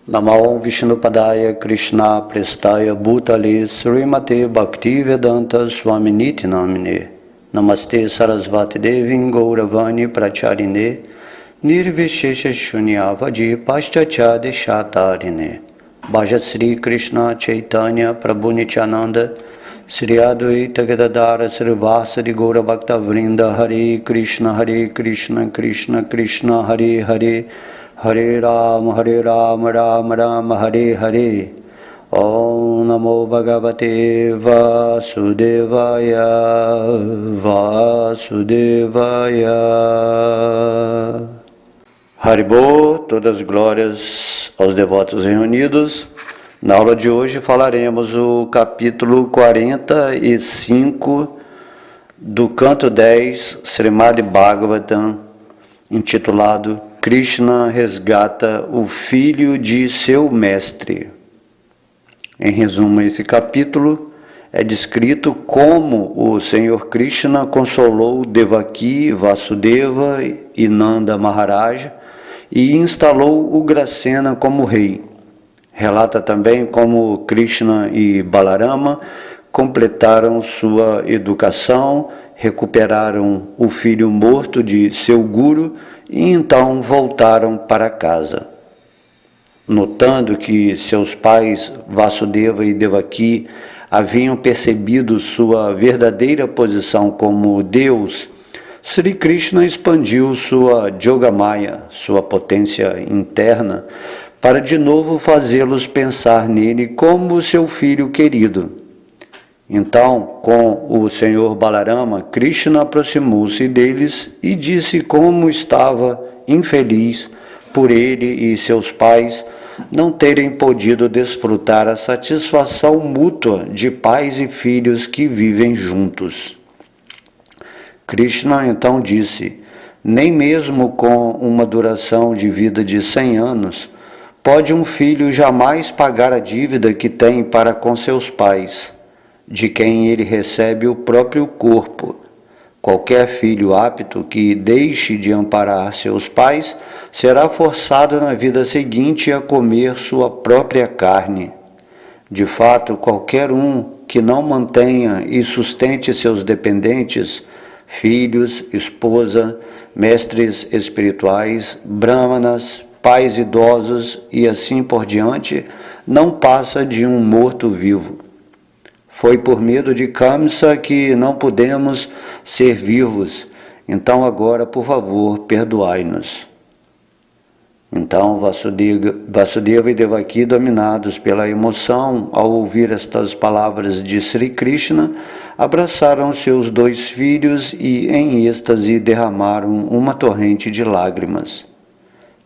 Namo Vishnupadaya Krishna Prestaya Bhutale Srimate Bhaktivedanta Swaminiti Namine Namaste Sarasvati Devin Gauravani Pracharine Nirvishesha Shunyavaji Paschachade Shatarine Bhaja Sri Krishna Chaitanya Prabhu Nityananda Sri Advaita Gadadara Srivasadi Gaura Bhakta Vrinda Hare Krishna Krishna Krishna Hare Hare Hare Ram Ram Ram Hare Hare Om Namo Bhagavate Vasudevaya Haribô, todas as glórias aos devotos reunidos. Na aula de hoje falaremos o capítulo 45 do canto 10, Srimad Bhagavatam, intitulado Krishna resgata o filho de seu mestre. Em resumo, esse capítulo é descrito como o Senhor Krishna consolou Devaki, Vasudeva e Nanda Maharaja e instalou Ugrasena como rei. Relata também como Krishna e Balarama completaram sua educação, recuperaram o filho morto de seu guru e então voltaram para casa. Notando que seus pais Vasudeva e Devaki haviam percebido sua verdadeira posição como Deus, Sri Krishna expandiu sua Yogamaya, sua potência interna, para de novo fazê-los pensar nele como seu filho querido. Então, com o Senhor Balarama, Krishna aproximou-se deles e disse como estava infeliz por ele e seus pais não terem podido desfrutar a satisfação mútua de pais e filhos que vivem juntos. Krishna então disse: nem mesmo com uma duração de vida de 100 anos, pode um filho jamais pagar a dívida que tem para com seus pais, de quem ele recebe o próprio corpo. Qualquer filho apto que deixe de amparar seus pais será forçado na vida seguinte a comer sua própria carne. De fato, qualquer um que não mantenha e sustente seus dependentes, filhos, esposa, mestres espirituais, brahmanas, pais idosos e assim por diante, não passa de um morto-vivo. Foi por medo de Kamsa que não pudemos ser vivos, então agora, por favor, perdoai-nos. Então Vasudeva e Devaki, dominados pela emoção, ao ouvir estas palavras de Sri Krishna, abraçaram seus 2 filhos e, em êxtase, derramaram uma torrente de lágrimas.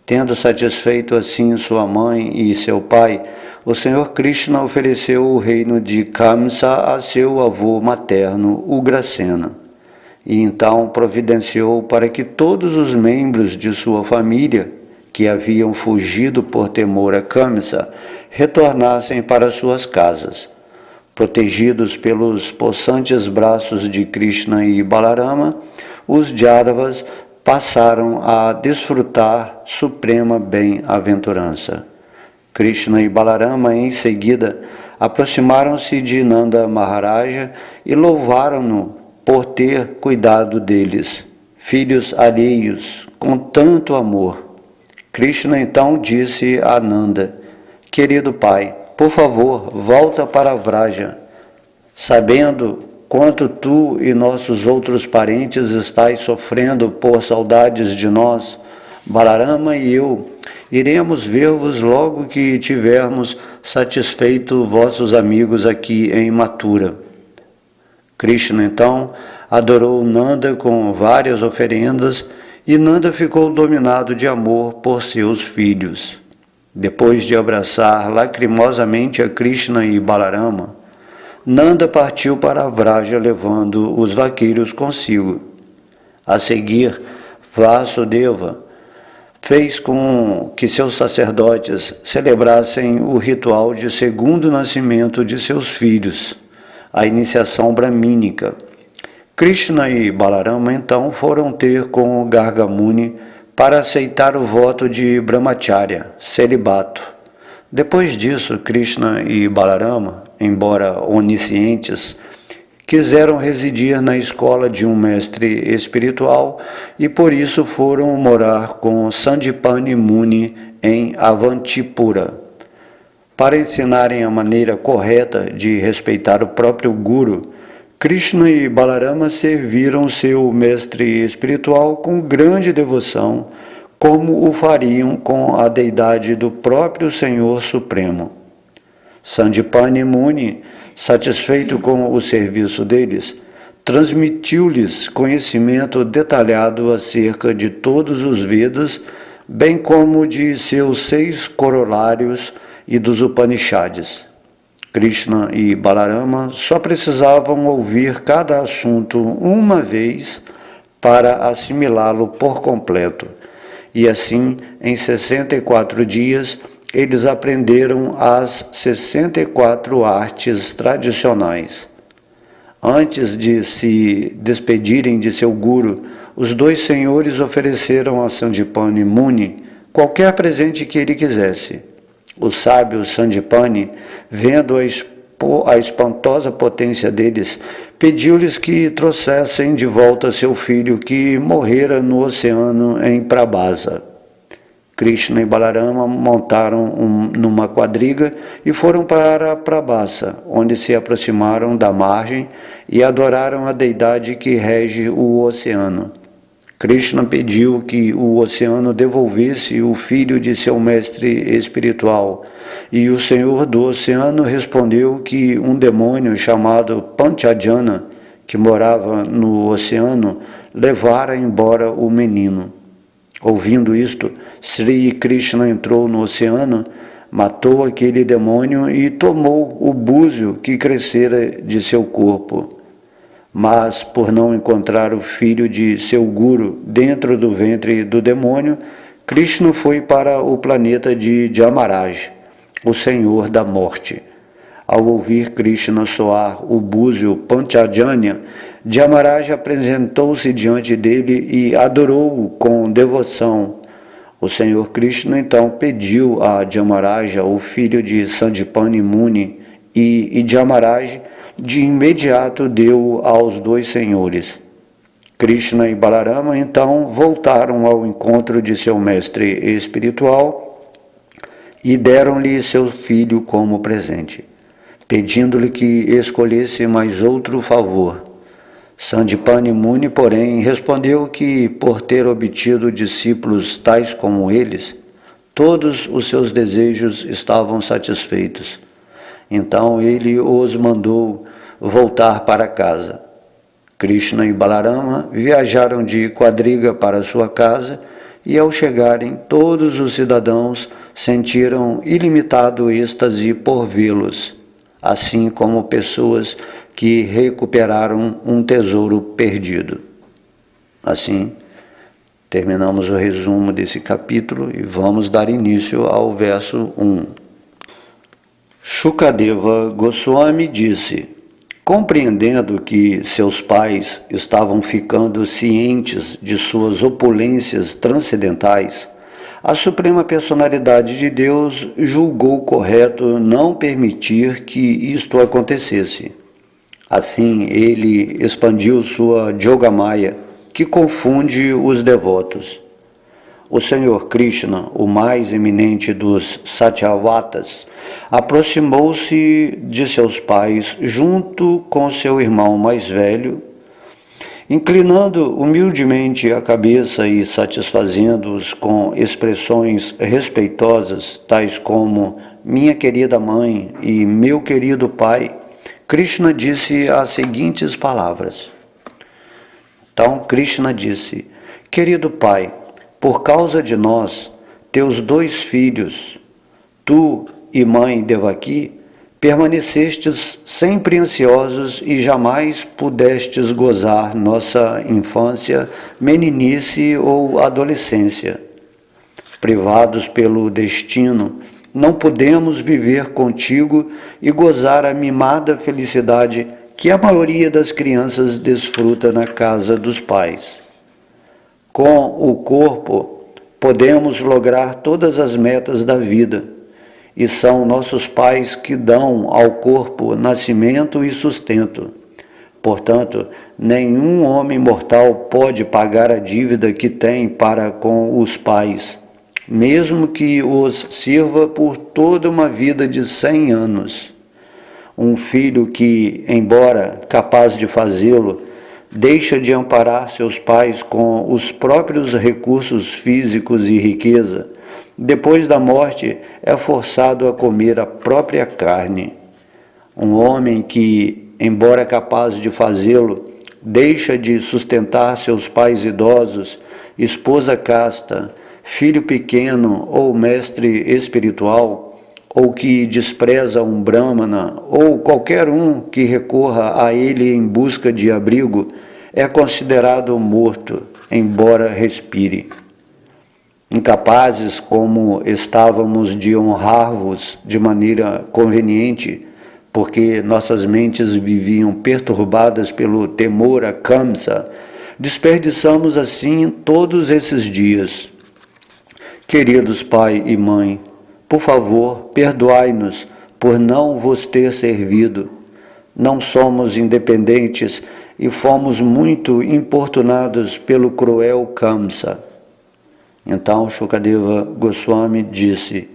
Tendo satisfeito assim sua mãe e seu pai, o Senhor Krishna ofereceu o reino de Kamsa a seu avô materno, Ugrasena, e então providenciou para que todos os membros de sua família, que haviam fugido por temor a Kamsa, retornassem para suas casas. Protegidos pelos possantes braços de Krishna e Balarama, os Jadavas passaram a desfrutar suprema bem-aventurança. Krishna e Balarama, em seguida, aproximaram-se de Nanda Maharaja e louvaram-no por ter cuidado deles, filhos alheios, com tanto amor. Krishna então disse a Nanda: querido pai, por favor, volta para Vraja. Sabendo quanto tu e nossos outros parentes estáis sofrendo por saudades de nós, Balarama e eu iremos ver-vos logo que tivermos satisfeito vossos amigos aqui em Mathura. Krishna então adorou Nanda com várias oferendas e Nanda ficou dominado de amor por seus filhos. Depois de abraçar lacrimosamente a Krishna e Balarama, Nanda partiu para Vraja levando os vaqueiros consigo. A seguir, Vasudeva fez com que seus sacerdotes celebrassem o ritual de segundo nascimento de seus filhos, a iniciação bramínica. Krishna e Balarama então foram ter com Gargamuni para aceitar o voto de Brahmacharya, celibato. Depois disso, Krishna e Balarama, embora oniscientes, quiseram residir na escola de um mestre espiritual e por isso foram morar com Sandipani Muni em Avantipura. Para ensinarem a maneira correta de respeitar o próprio Guru, Krishna e Balarama serviram seu mestre espiritual com grande devoção, como o fariam com a deidade do próprio Senhor Supremo. Sandipani Muni, satisfeito com o serviço deles, transmitiu-lhes conhecimento detalhado acerca de todos os Vedas, bem como de seus 6 corolários e dos Upanishads. Krishna e Balarama só precisavam ouvir cada assunto uma vez para assimilá-lo por completo, e assim, em 64 dias, eles aprenderam as 64 artes tradicionais. Antes de se despedirem de seu guru, os 2 senhores ofereceram a Sandipani Muni qualquer presente que ele quisesse. O sábio Sandipani, vendo a espantosa potência deles, pediu-lhes que trouxessem de volta seu filho que morrera no oceano em Prabhasa. Krishna e Balarama montaram numa quadriga e foram para Prabhasa, onde se aproximaram da margem e adoraram a deidade que rege o oceano. Krishna pediu que o oceano devolvesse o filho de seu mestre espiritual, e o senhor do oceano respondeu que um demônio chamado Panchajana, que morava no oceano, levara embora o menino. Ouvindo isto, Sri Krishna entrou no oceano, matou aquele demônio e tomou o búzio que crescera de seu corpo. Mas, por não encontrar o filho de seu guru dentro do ventre do demônio, Krishna foi para o planeta de Jamaraj, o senhor da morte. Ao ouvir Krishna soar o búzio Panchajanya, Jamaraj apresentou-se diante dele e adorou-o com devoção. O senhor Krishna então pediu a Jamaraja, o filho de Sandipani Muni, e Jamaraj de imediato deu aos 2 senhores. Krishna e Balarama então voltaram ao encontro de seu mestre espiritual e deram-lhe seu filho como presente, pedindo-lhe que escolhesse mais outro favor. Sandipani Muni, porém, respondeu que, por ter obtido discípulos tais como eles, todos os seus desejos estavam satisfeitos. Então ele os mandou voltar para casa. Krishna e Balarama viajaram de quadriga para sua casa e, ao chegarem, todos os cidadãos sentiram ilimitado êxtase por vê-los, assim como pessoas que recuperaram um tesouro perdido. Assim, terminamos o resumo desse capítulo e vamos dar início ao verso 1. Shukadeva Goswami disse: compreendendo que seus pais estavam ficando cientes de suas opulências transcendentais, a Suprema Personalidade de Deus julgou correto não permitir que isto acontecesse. Assim, ele expandiu sua Yogamaya, que confunde os devotos. O Senhor Krishna, o mais eminente dos Satyavatas, aproximou-se de seus pais junto com seu irmão mais velho, inclinando humildemente a cabeça e satisfazendo-os com expressões respeitosas, tais como minha querida mãe e meu querido pai. Krishna disse as seguintes palavras. Então Krishna disse: querido pai, por causa de nós, teus 2 filhos, tu e mãe Devaki, permanecestes sempre ansiosos e jamais pudestes gozar nossa infância, meninice ou adolescência. Privados pelo destino, não podemos viver contigo e gozar a mimada felicidade que a maioria das crianças desfruta na casa dos pais. Com o corpo, podemos lograr todas as metas da vida, e são nossos pais que dão ao corpo nascimento e sustento. Portanto, nenhum homem mortal pode pagar a dívida que tem para com os pais, mesmo que os sirva por toda uma vida de 100 anos. Um filho que, embora capaz de fazê-lo, deixa de amparar seus pais com os próprios recursos físicos e riqueza, depois da morte é forçado a comer a própria carne. Um homem que, embora capaz de fazê-lo, deixa de sustentar seus pais idosos, esposa casta, filho pequeno ou mestre espiritual, ou que despreza um brâmana, ou qualquer um que recorra a ele em busca de abrigo, é considerado morto, embora respire. Incapazes como estávamos de honrar-vos de maneira conveniente, porque nossas mentes viviam perturbadas pelo temor a Kamsa, desperdiçamos assim todos esses dias. Queridos pai e mãe, por favor, perdoai-nos por não vos ter servido. Não somos independentes e fomos muito importunados pelo cruel Kamsa. Então Shukadeva Goswami disse: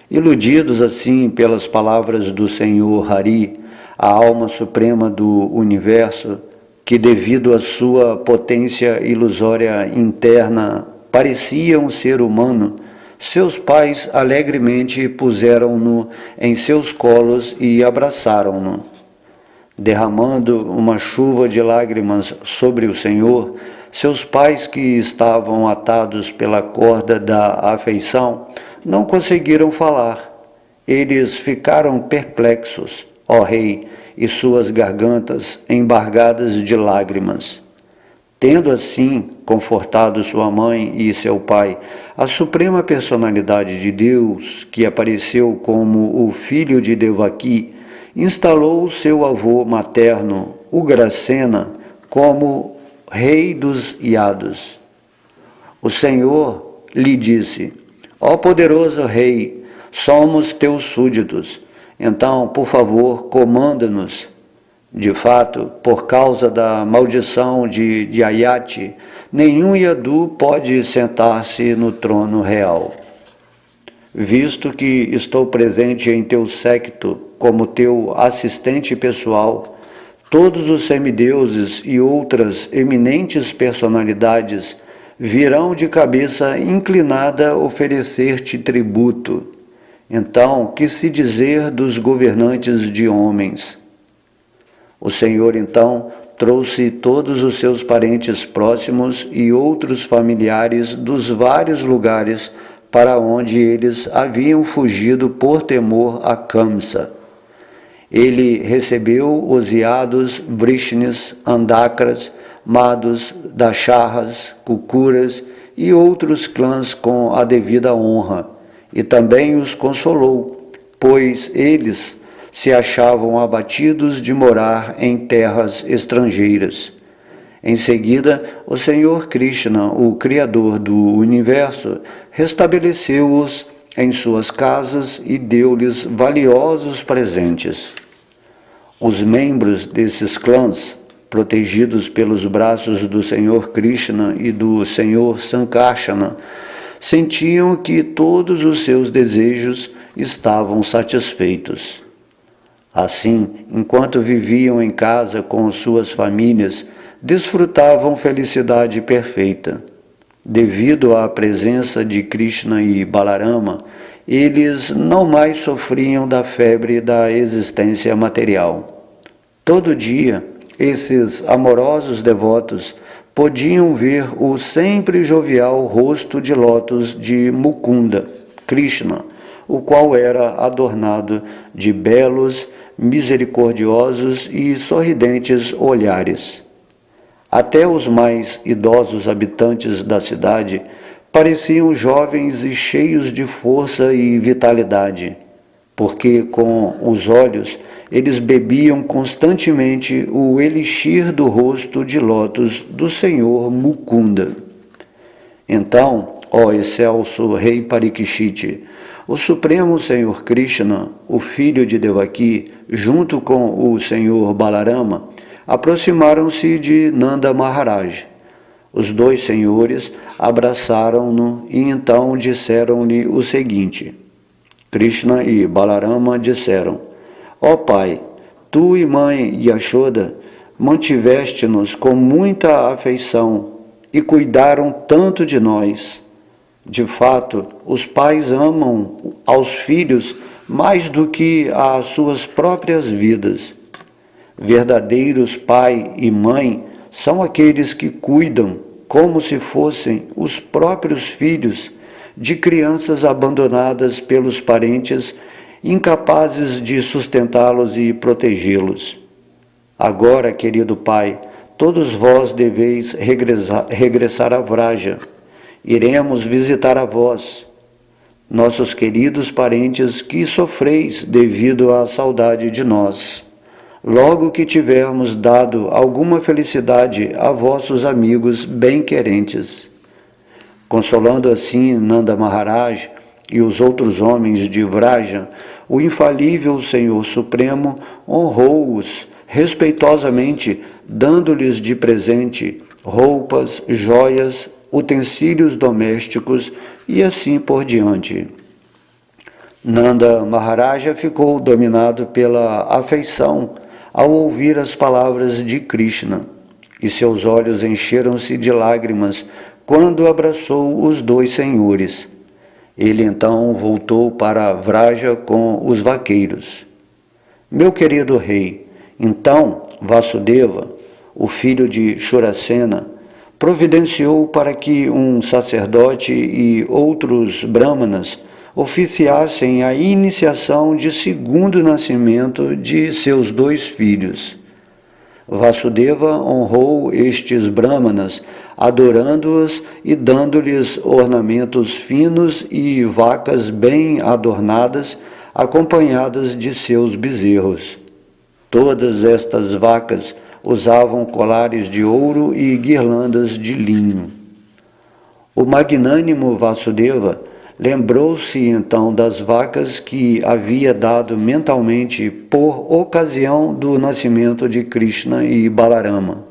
iludidos assim pelas palavras do Senhor Hari, a alma suprema do universo, que devido à sua potência ilusória interna parecia um ser humano, seus pais alegremente puseram-no em seus colos e abraçaram-no. Derramando uma chuva de lágrimas sobre o Senhor, seus pais, que estavam atados pela corda da afeição, não conseguiram falar. Eles ficaram perplexos, ó rei, e suas gargantas embargadas de lágrimas. Tendo assim confortado sua mãe e seu pai, a suprema personalidade de Deus, que apareceu como o filho de Devaki, instalou seu avô materno, Ugrasena, como rei dos Yados. O Senhor lhe disse: ó poderoso rei, somos teus súditos, então, por favor, comanda-nos. De fato, por causa da maldição de Ayati, nenhum Yadu pode sentar-se no trono real. Visto que estou presente em teu séquito como teu assistente pessoal, todos os semideuses e outras eminentes personalidades virão de cabeça inclinada oferecer-te tributo. Então, que se dizer dos governantes de homens? O Senhor, então, trouxe todos os seus parentes próximos e outros familiares dos vários lugares para onde eles haviam fugido por temor a Kamsa. Ele recebeu os Yados, Vrishnis, Andakras, Madhus, Dasharras, Kukuras e outros clãs com a devida honra, e também os consolou, pois eles se achavam abatidos de morar em terras estrangeiras. Em seguida, o Senhor Krishna, o Criador do Universo, restabeleceu-os em suas casas e deu-lhes valiosos presentes. Os membros desses clãs, protegidos pelos braços do Senhor Krishna e do Senhor Sankarsana, sentiam que todos os seus desejos estavam satisfeitos. Assim, enquanto viviam em casa com suas famílias, desfrutavam felicidade perfeita. Devido à presença de Krishna e Balarama, eles não mais sofriam da febre da existência material. Todo dia, esses amorosos devotos podiam ver o sempre jovial rosto de lótus de Mukunda, Krishna, o qual era adornado de belos, misericordiosos e sorridentes olhares. Até os mais idosos habitantes da cidade pareciam jovens e cheios de força e vitalidade, porque com os olhos eles bebiam constantemente o elixir do rosto de lótus do Senhor Mukunda. Então, ó excelso rei Parikshit, O Supremo Senhor Krishna, o filho de Devaki, junto com o Senhor Balarama, aproximaram-se de Nanda Maharaj. Os dois senhores abraçaram-no e então disseram-lhe o seguinte: Krishna e Balarama disseram: Ó Pai, tu e mãe Yashoda mantiveste-nos com muita afeição e cuidaram tanto de nós. De fato, os pais amam aos filhos mais do que às suas próprias vidas. Verdadeiros pai e mãe são aqueles que cuidam, como se fossem os próprios filhos, de crianças abandonadas pelos parentes, incapazes de sustentá-los e protegê-los. Agora, querido pai, todos vós deveis regressar a Vraja. Iremos visitar a vós, nossos queridos parentes que sofreis devido à saudade de nós. Logo que tivermos dado alguma felicidade a vossos amigos bem-querentes. Consolando assim Nanda Maharaj e os outros homens de Vraja, o infalível Senhor Supremo honrou-os respeitosamente, dando-lhes de presente roupas, joias, utensílios domésticos e assim por diante. Nanda Maharaja ficou dominado pela afeição ao ouvir as palavras de Krishna, e seus olhos encheram-se de lágrimas quando abraçou os dois senhores. Ele então voltou para Vraja com os vaqueiros. Meu querido rei, então Vasudeva, o filho de Shurasena, providenciou para que um sacerdote e outros brahmanas oficiassem a iniciação de segundo nascimento de seus dois filhos. Vasudeva honrou estes brahmanas, adorando-os e dando-lhes ornamentos finos e vacas bem adornadas, acompanhadas de seus bezerros. Todas estas vacas usavam colares de ouro e guirlandas de linho. O magnânimo Vasudeva lembrou-se então das vacas que havia dado mentalmente por ocasião do nascimento de Krishna e Balarama.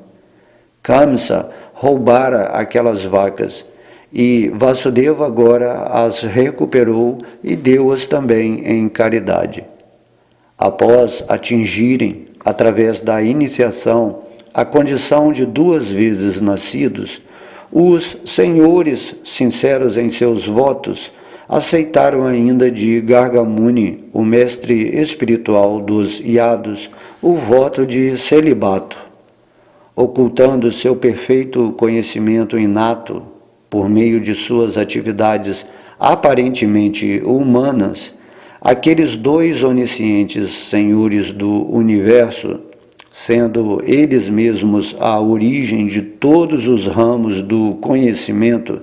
Kamsa roubara aquelas vacas e Vasudeva agora as recuperou e deu-as também em caridade. Após atingirem, através da iniciação, a condição de 2 vezes nascidos, os senhores, sinceros em seus votos, aceitaram ainda de Gargamuni, o mestre espiritual dos Yados, o voto de celibato. Ocultando seu perfeito conhecimento inato por meio de suas atividades aparentemente humanas, aqueles 2 oniscientes senhores do universo, sendo eles mesmos a origem de todos os ramos do conhecimento,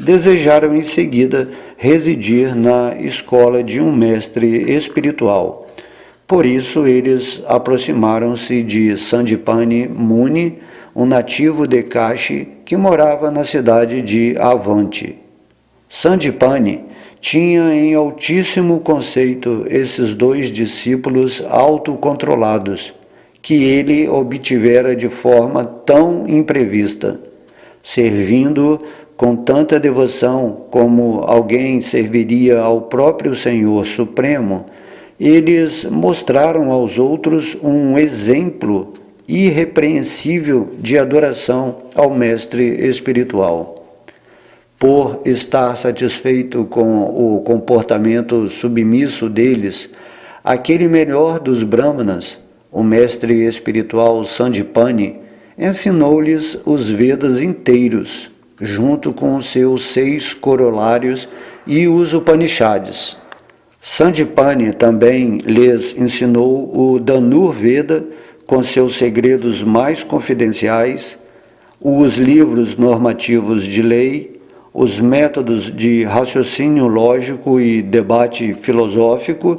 desejaram em seguida residir na escola de um mestre espiritual. Por isso eles aproximaram-se de Sandipani Muni, um nativo de Kashi que morava na cidade de Avanti. Sandipani tinha em altíssimo conceito esses 2 discípulos autocontrolados, que ele obtivera de forma tão imprevista, servindo com tanta devoção como alguém serviria ao próprio Senhor Supremo. Eles mostraram aos outros um exemplo irrepreensível de adoração ao mestre espiritual. Por estar satisfeito com o comportamento submisso deles, aquele melhor dos brahmanas, o mestre espiritual Sandipani, ensinou-lhes os Vedas inteiros, junto com os seus 6 corolários e os Upanishads. Sandipani também lhes ensinou o Dhanurveda, com seus segredos mais confidenciais, os livros normativos de lei, os métodos de raciocínio lógico e debate filosófico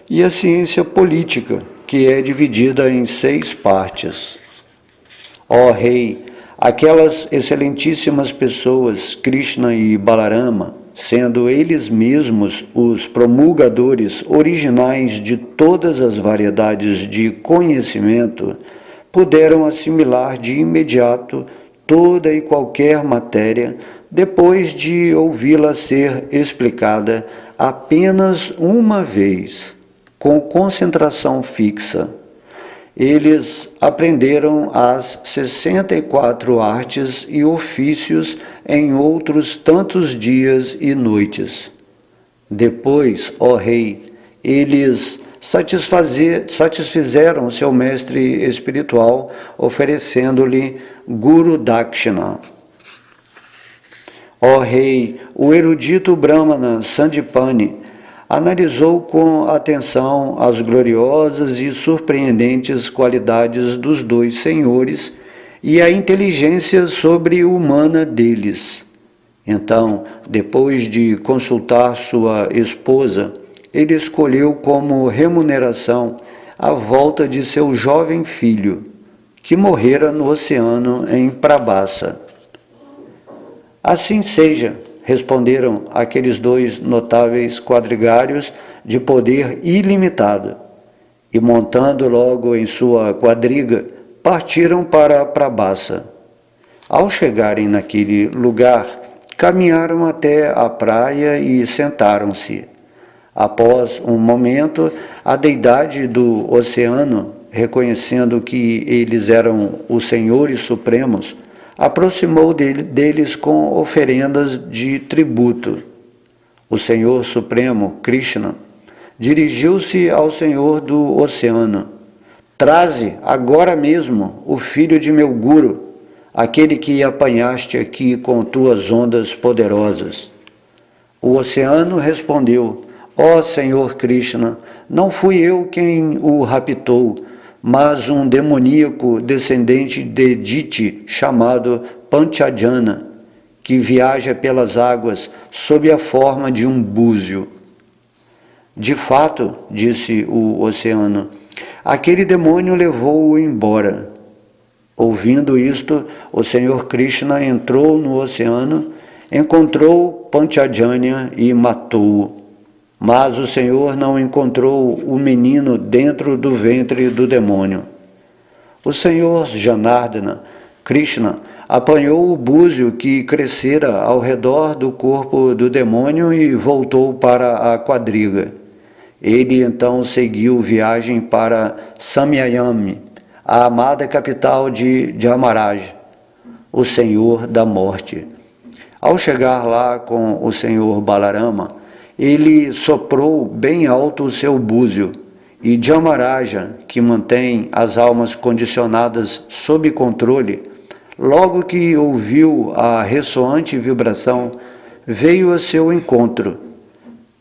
e a ciência política, que é dividida em 6 partes. Ó Rei, aquelas excelentíssimas pessoas, Krishna e Balarama, sendo eles mesmos os promulgadores originais de todas as variedades de conhecimento, puderam assimilar de imediato toda e qualquer matéria, depois de ouvi-la ser explicada apenas uma vez, com concentração fixa. Eles aprenderam as 64 artes e ofícios em outros tantos dias e noites. Depois, ó rei, eles satisfizeram seu mestre espiritual, oferecendo-lhe Guru Dakshina. Ó rei, o erudito Brahmana Sandipani analisou com atenção as gloriosas e surpreendentes qualidades dos dois senhores e a inteligência sobre-humana deles. Então, depois de consultar sua esposa, ele escolheu como remuneração a volta de seu jovem filho, que morrera no oceano em Prabhasa. Assim seja, responderam aqueles dois notáveis quadrigários de poder ilimitado, e montando logo em sua quadriga, partiram para Prabhasa. Ao chegarem naquele lugar, caminharam até a praia e sentaram-se. Após um momento, a deidade do oceano, reconhecendo que eles eram os senhores supremos, aproximou deles com oferendas de tributo. O Senhor Supremo, Krishna, dirigiu-se ao Senhor do Oceano. Traze agora mesmo o filho de meu Guru, aquele que apanhaste aqui com tuas ondas poderosas. O Oceano respondeu: ó Senhor Krishna, não fui eu quem o raptou, mas um demoníaco descendente de Diti, chamado Panchajana, que viaja pelas águas sob a forma de um búzio. De fato, disse o Oceano, aquele demônio levou-o embora. Ouvindo isto, o Senhor Krishna entrou no oceano, encontrou Panchajanya e matou-o. Mas o Senhor não encontrou o menino dentro do ventre do demônio. O Senhor Janardana, Krishna, apanhou o búzio que crescera ao redor do corpo do demônio e voltou para a quadriga. Ele então seguiu viagem para Samyayami, a amada capital de Jamaraj, o Senhor da Morte. Ao chegar lá com o Senhor Balarama, ele soprou bem alto o seu búzio, e Jamaraja, que mantém as almas condicionadas sob controle, logo que ouviu a ressoante vibração, veio a seu encontro.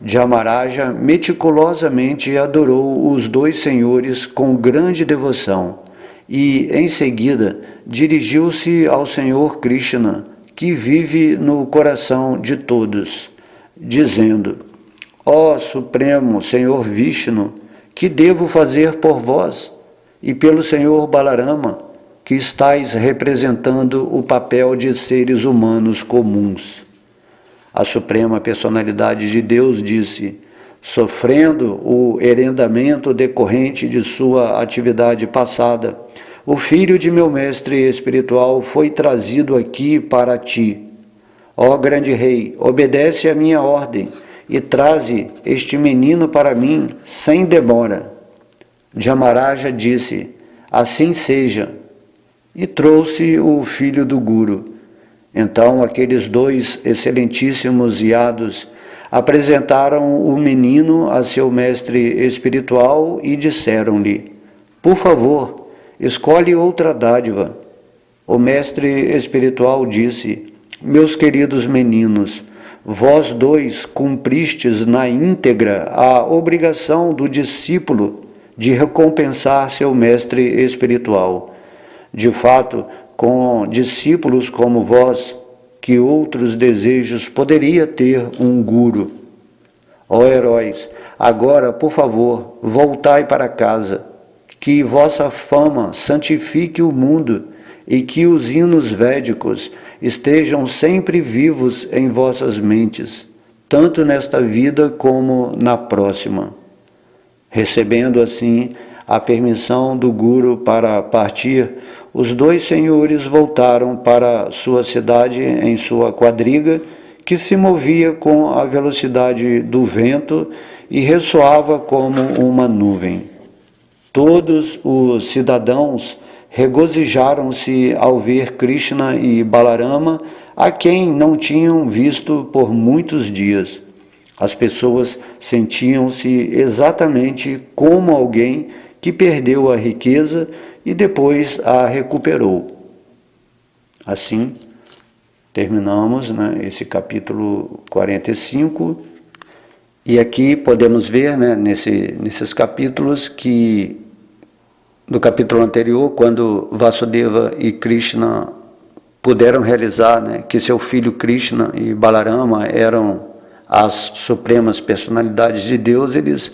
Jamaraja meticulosamente adorou os dois senhores com grande devoção, e, em seguida, dirigiu-se ao Senhor Krishna, que vive no coração de todos, dizendo: ó Supremo Senhor Vishnu, que devo fazer por vós e pelo Senhor Balarama, que estáis representando o papel de seres humanos comuns? A Suprema Personalidade de Deus disse: sofrendo o herendamento decorrente de sua atividade passada, o filho de meu mestre espiritual foi trazido aqui para ti. Ó grande rei, obedece à minha ordem e traze este menino para mim sem demora. Jamaraja disse: assim seja, e trouxe o filho do Guru. Então aqueles dois excelentíssimos yados apresentaram o menino a seu mestre espiritual e disseram-lhe: por favor, escolhe outra dádiva. O mestre espiritual disse: meus queridos meninos, vós dois cumpristes na íntegra a obrigação do discípulo de recompensar seu mestre espiritual. De fato, com discípulos como vós, que outros desejos poderia ter um guru? Ó heróis, agora, por favor, voltai para casa, que vossa fama santifique o mundo e que os hinos védicos estejam sempre vivos em vossas mentes, tanto nesta vida como na próxima. Recebendo assim a permissão do Guru para partir, os dois senhores voltaram para sua cidade em sua quadriga, que se movia com a velocidade do vento e ressoava como uma nuvem. Todos os cidadãos regozijaram-se ao ver Krishna e Balarama, a quem não tinham visto por muitos dias. As pessoas sentiam-se exatamente como alguém que perdeu a riqueza e depois a recuperou. Assim, terminamos, esse capítulo 45, e aqui podemos ver, nesses capítulos, que no capítulo anterior, quando Vasudeva e Krishna puderam realizar, que seu filho Krishna e Balarama eram as supremas personalidades de Deus, eles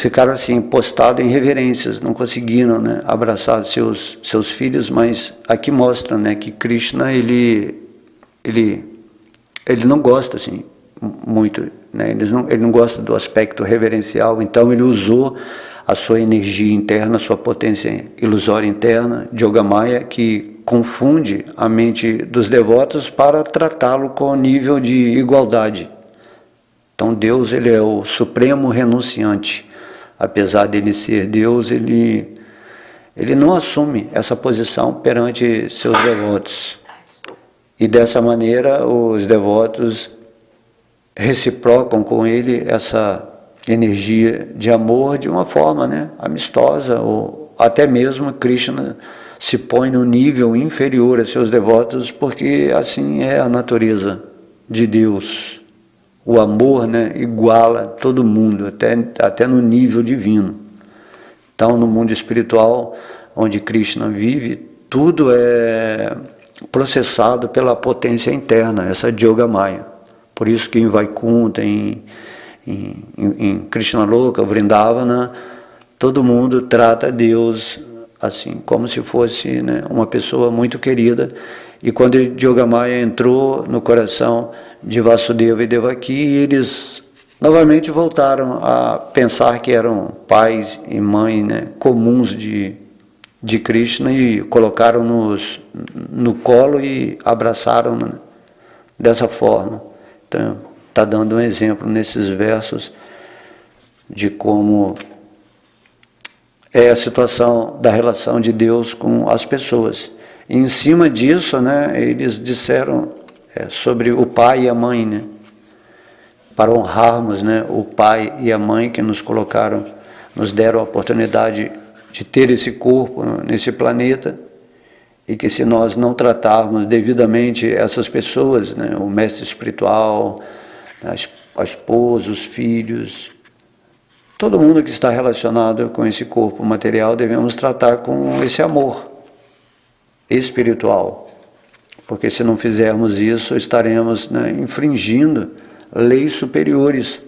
ficaram assim, postados em reverências, não conseguiram abraçar seus filhos, mas aqui mostra que Krishna, ele não gosta assim, muito, ele não gosta do aspecto reverencial, então ele usou a sua energia interna, a sua potência ilusória interna, Yogamaya, que confunde a mente dos devotos para tratá-lo com nível de igualdade. Então Deus, ele é o supremo renunciante. Apesar dele ser Deus, ele não assume essa posição perante seus devotos. E dessa maneira os devotos reciprocam com ele essa energia de amor de uma forma amistosa, ou até mesmo Krishna se põe no nível inferior a seus devotos, porque assim é a natureza de Deus. O amor iguala todo mundo, até no nível divino. Então, no mundo espiritual, onde Krishna vive, tudo é processado pela potência interna, essa Yogamaya. Por isso que em Vaikuntha, em Krishna Loka, Vrindavana, todo mundo trata Deus assim, como se fosse uma pessoa muito querida. E quando Yogamaya entrou no coração de Vasudeva e Devaki, eles novamente voltaram a pensar que eram pais e mães comuns de Krishna, e colocaram-nos no colo e abraçaram dessa forma. Então, está dando um exemplo nesses versos de como é a situação da relação de Deus com as pessoas. E em cima disso, eles disseram sobre o pai e a mãe, para honrarmos o pai e a mãe que nos colocaram, nos deram a oportunidade de ter esse corpo nesse planeta, e que se nós não tratarmos devidamente essas pessoas, o mestre espiritual, a esposa, os filhos, todo mundo que está relacionado com esse corpo material, devemos tratar com esse amor espiritual, porque se não fizermos isso, estaremos infringindo leis superiores,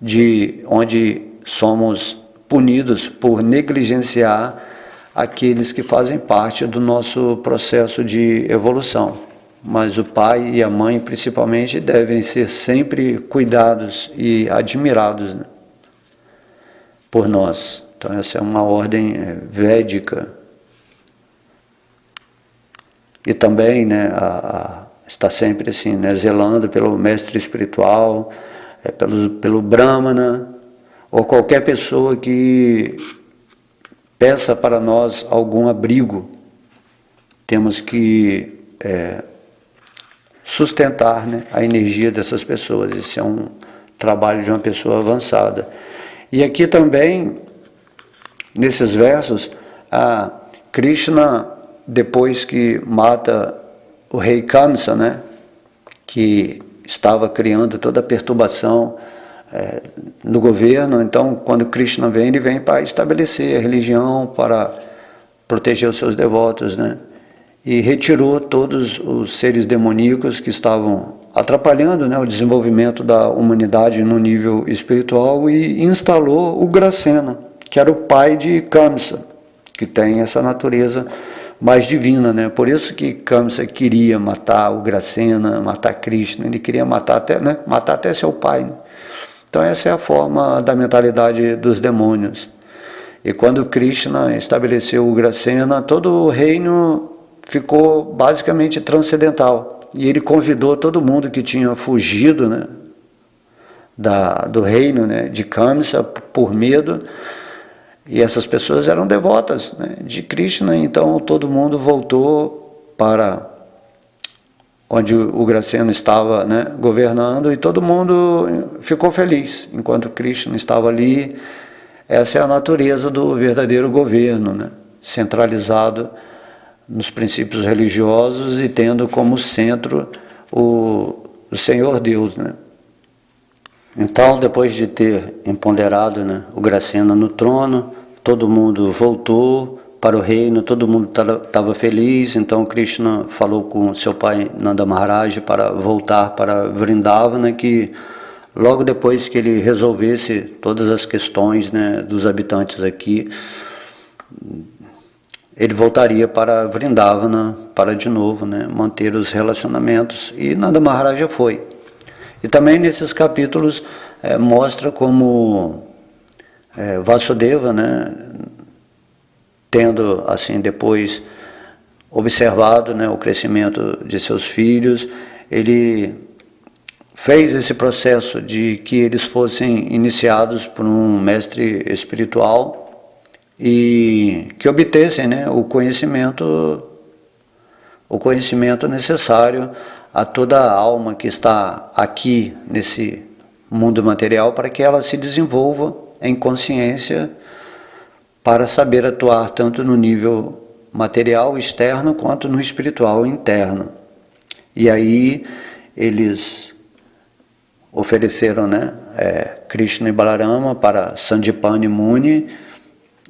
de onde somos punidos por negligenciar aqueles que fazem parte do nosso processo de evolução. Mas o pai e a mãe, principalmente, devem ser sempre cuidados e admirados por nós. Então essa é uma ordem védica. E também está sempre assim, zelando pelo mestre espiritual, pelo Brahmana, ou qualquer pessoa que peça para nós algum abrigo. Temos que sustentar a energia dessas pessoas. Esse é um trabalho de uma pessoa avançada. E aqui também, nesses versos, Krishna, depois que mata o rei Kamsa, que estava criando toda a perturbação no governo, então quando Krishna vem, ele vem para estabelecer a religião, para proteger os seus devotos, e retirou todos os seres demoníacos que estavam atrapalhando o desenvolvimento da humanidade no nível espiritual, e instalou o Gracena, que era o pai de Kamsa, que tem essa natureza mais divina, né? Por isso que Kamsa queria matar o Ugrasena, matar Krishna, ele queria matar até, né? Matar até seu pai, né? Então essa é a forma da mentalidade dos demônios. E quando Krishna estabeleceu o Ugrasena, todo o reino ficou basicamente transcendental. E ele convidou todo mundo que tinha fugido, né, do reino, né, de Kamsa por medo. E essas pessoas eram devotas, né, de Krishna, então todo mundo voltou para onde o Ugrasena estava, né, governando, e todo mundo ficou feliz enquanto Krishna estava ali. Essa é a natureza do verdadeiro governo, né? Centralizado nos princípios religiosos e tendo como centro o Senhor Deus, né? Então, depois de ter empoderado, né, o Ugrasena no trono, todo mundo voltou para o reino, todo mundo estava feliz. Então Krishna falou com seu pai Nanda Maharaj para voltar para Vrindavana, que logo depois que ele resolvesse todas as questões, né, dos habitantes aqui, ele voltaria para Vrindavana para de novo, né, manter os relacionamentos. E Nanda Maharaj foi. E também nesses capítulos mostra como Vasudeva, né, tendo assim depois observado, né, o crescimento de seus filhos, ele fez esse processo de que eles fossem iniciados por um mestre espiritual e que obtessem, né, o conhecimento necessário a toda a alma que está aqui nesse mundo material, para que ela se desenvolva em consciência para saber atuar tanto no nível material externo quanto no espiritual interno. E aí eles ofereceram, né, Krishna e Balarama para Sandipani Muni,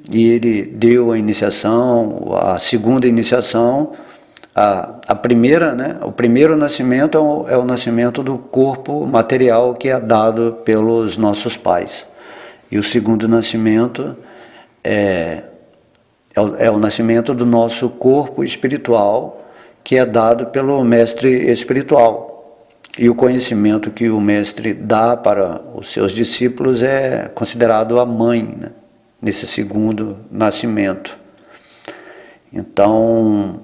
e ele deu a iniciação, a segunda iniciação. A primeira, né, o primeiro nascimento é o nascimento do corpo material que é dado pelos nossos pais. E o segundo nascimento é o nascimento do nosso corpo espiritual, que é dado pelo mestre espiritual. E o conhecimento que o mestre dá para os seus discípulos é considerado a mãe, né, nesse segundo nascimento. Então,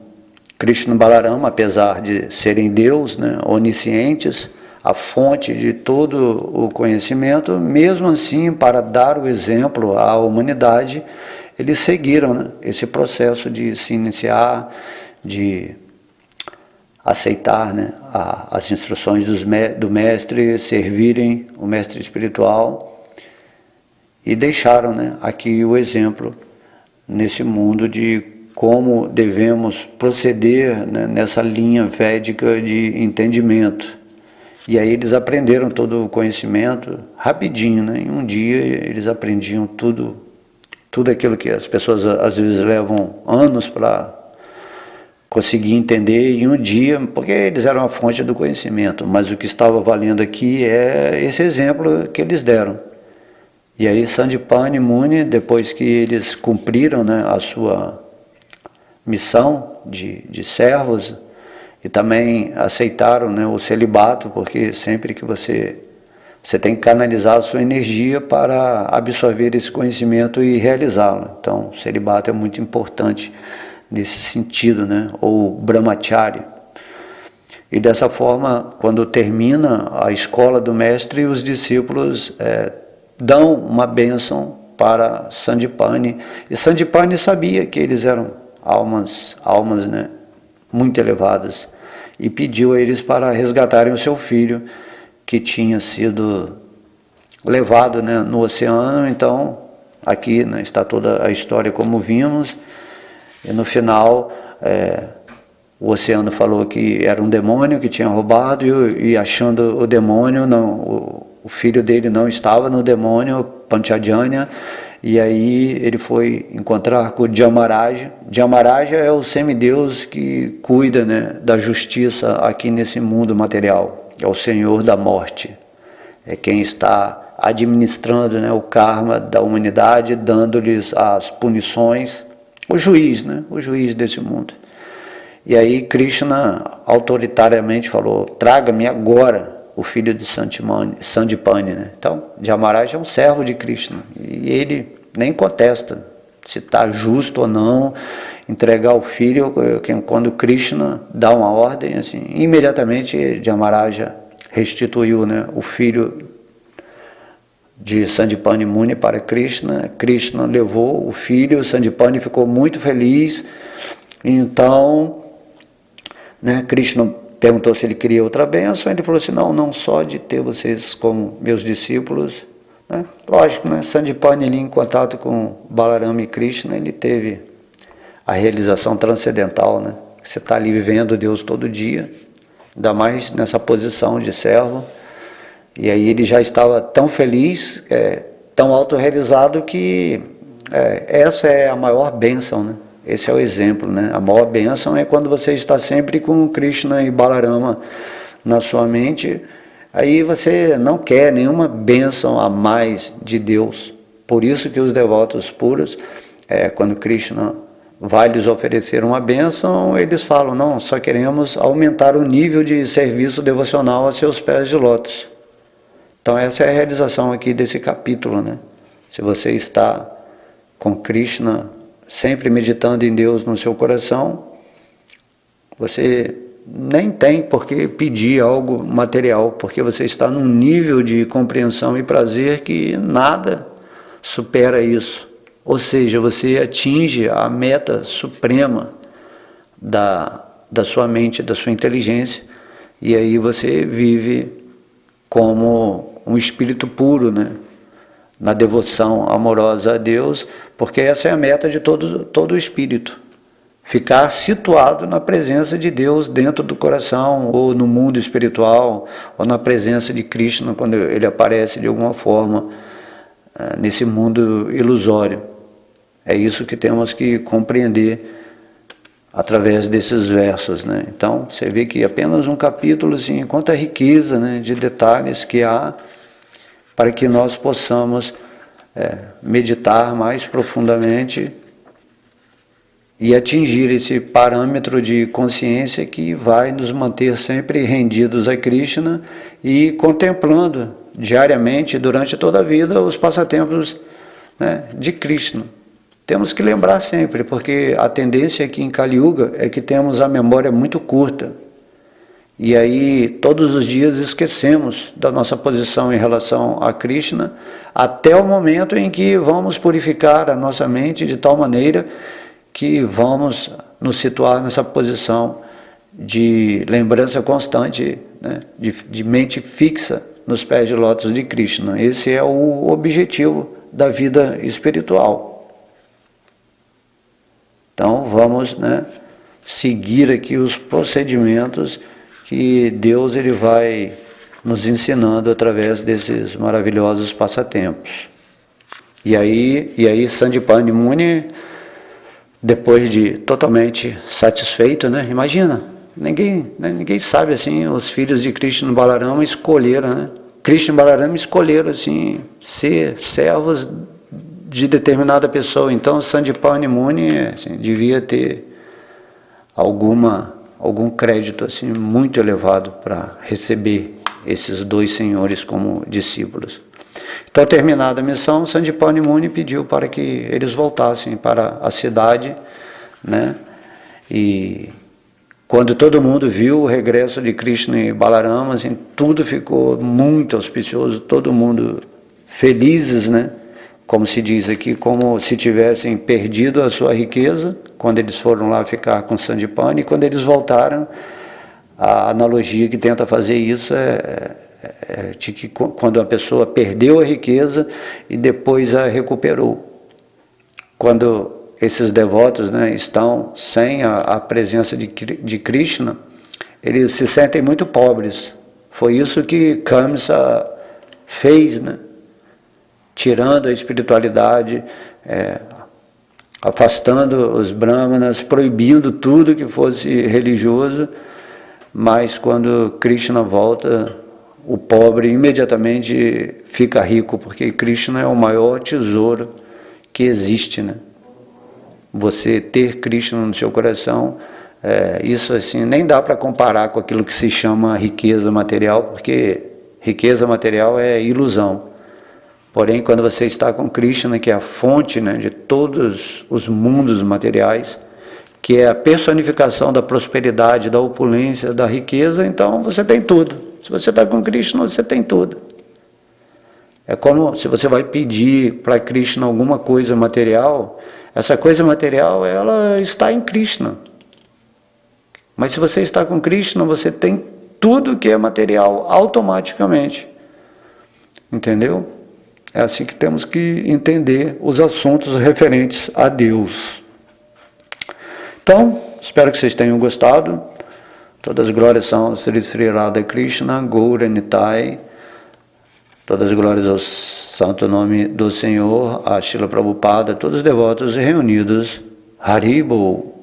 Krishna e Balarama, apesar de serem Deus, né, oniscientes, a fonte de todo o conhecimento, mesmo assim, para dar o exemplo à humanidade, eles seguiram, né, esse processo de se iniciar, de aceitar, né, as instruções do mestre, servirem o mestre espiritual, e deixaram, né, aqui o exemplo nesse mundo de como devemos proceder, né, nessa linha védica de entendimento. E aí eles aprenderam todo o conhecimento rapidinho, né? Em um dia eles aprendiam tudo aquilo que as pessoas às vezes levam anos para conseguir entender em um dia, porque eles eram a fonte do conhecimento. Mas o que estava valendo aqui é esse exemplo que eles deram. E aí Sandipani Muni, depois que eles cumpriram, né, a sua missão de servos, e também aceitaram, né, o celibato, porque sempre que você tem que canalizar a sua energia para absorver esse conhecimento e realizá-lo. Então, o celibato é muito importante nesse sentido, né, ou brahmacharya. E dessa forma, quando termina a escola do mestre, os discípulos dão uma bênção para Sandipani. E Sandipani sabia que eles eram almas, né, muito elevadas, e pediu a eles para resgatarem o seu filho, que tinha sido levado, né, no oceano. Então, aqui, né, está toda a história como vimos, e no final o oceano falou que era um demônio que tinha roubado, e achando o demônio, o filho dele não estava no demônio, Panchajanya. E aí ele foi encontrar com Dhyamaraja. Dhyamaraja é o semideus que cuida, né, da justiça aqui nesse mundo material. É o senhor da morte. É quem está administrando, né, o karma da humanidade, dando-lhes as punições o juiz, né? O juiz desse mundo. E aí Krishna autoritariamente falou: traga-me agora o filho de Sandipani, né? Então, Dharmaraja é um servo de Krishna e ele nem contesta se está justo ou não entregar o filho. Quando Krishna dá uma ordem, assim, imediatamente Dharmaraja restituiu, né, o filho de Sandipani Muni para Krishna. Krishna levou o filho, Sandipani ficou muito feliz. Então, né, Krishna perguntou se ele queria outra bênção. Ele falou assim: não só de ter vocês como meus discípulos, né? Lógico, né, Sandipani ali em contato com Balarama e Krishna, ele teve a realização transcendental, né? Você está ali vivendo Deus todo dia, ainda mais nessa posição de servo. E aí ele já estava tão feliz, tão autorrealizado, que essa é a maior bênção, né? Esse é o exemplo, né? A maior bênção é quando você está sempre com Krishna e Balarama na sua mente. Aí você não quer nenhuma bênção a mais de Deus. Por isso que os devotos puros, quando Krishna vai lhes oferecer uma bênção, eles falam: não, só queremos aumentar o nível de serviço devocional a seus pés de lótus. Então essa é a realização aqui desse capítulo, né? Se você está com Krishna sempre meditando em Deus no seu coração, você nem tem por que pedir algo material, porque você está num nível de compreensão e prazer que nada supera isso. Ou seja, você atinge a meta suprema da sua mente, da sua inteligência, e aí você vive como um espírito puro, né? Na devoção amorosa a Deus, porque essa é a meta de todo o espírito. Ficar situado na presença de Deus dentro do coração, ou no mundo espiritual, ou na presença de Krishna, quando ele aparece de alguma forma nesse mundo ilusório. É isso que temos que compreender através desses versos, né? Então, você vê que apenas um capítulo, assim, quanta riqueza, né, de detalhes que há para que nós possamos meditar mais profundamente e atingir esse parâmetro de consciência que vai nos manter sempre rendidos a Krishna e contemplando diariamente, durante toda a vida, os passatempos, né, de Krishna. Temos que lembrar sempre, porque a tendência aqui em Kali Yuga é que temos a memória muito curta. E aí, todos os dias esquecemos da nossa posição em relação a Krishna, até o momento em que vamos purificar a nossa mente de tal maneira que vamos nos situar nessa posição de lembrança constante, né, de mente fixa nos pés de lótus de Krishna. Esse é o objetivo da vida espiritual. Então, vamos, né, seguir aqui os procedimentos que Deus ele vai nos ensinando através desses maravilhosos passatempos. E aí Sandipani Muni, depois de totalmente satisfeito, né? Imagina, ninguém sabe assim, os filhos de Krishna e Balarama escolheram, né? Krishna e Balarama escolheram assim, ser servos de determinada pessoa. Então Sandipani Muni assim, devia ter algum crédito assim muito elevado para receber esses dois senhores como discípulos. Então, terminada a missão, Sandipani Muni pediu para que eles voltassem para a cidade, né? E quando todo mundo viu o regresso de Krishna e Balarama, assim, tudo ficou muito auspicioso, todo mundo felizes, né? Como se diz aqui, como se tivessem perdido a sua riqueza, quando eles foram lá ficar com Sandipani, e quando eles voltaram, a analogia que tenta fazer isso é de que quando a pessoa perdeu a riqueza e depois a recuperou. Quando esses devotos, né, estão sem a presença de Krishna, eles se sentem muito pobres. Foi isso que Kamsa fez, né? Tirando a espiritualidade, afastando os brahmanas, proibindo tudo que fosse religioso, mas quando Krishna volta, o pobre imediatamente fica rico, porque Krishna é o maior tesouro que existe, né? você ter Krishna no seu coração, isso assim nem dá para comparar com aquilo que se chama riqueza material, porque riqueza material é ilusão. Porém, quando você está com Krishna, que é a fonte, né, de todos os mundos materiais, que é a personificação da prosperidade, da opulência, da riqueza, então você tem tudo. Se você está com Krishna, você tem tudo. É como se você vai pedir para Krishna alguma coisa material, essa coisa material, ela está em Krishna. Mas se você está com Krishna, você tem tudo que é material automaticamente. Entendeu? É assim que temos que entender os assuntos referentes a Deus. Então, espero que vocês tenham gostado. Todas as glórias são ao Sri Radha Krishna, Gaura Nitai. Todas as glórias ao santo nome do Senhor, a Srila Prabhupada, todos os devotos reunidos. Haribol.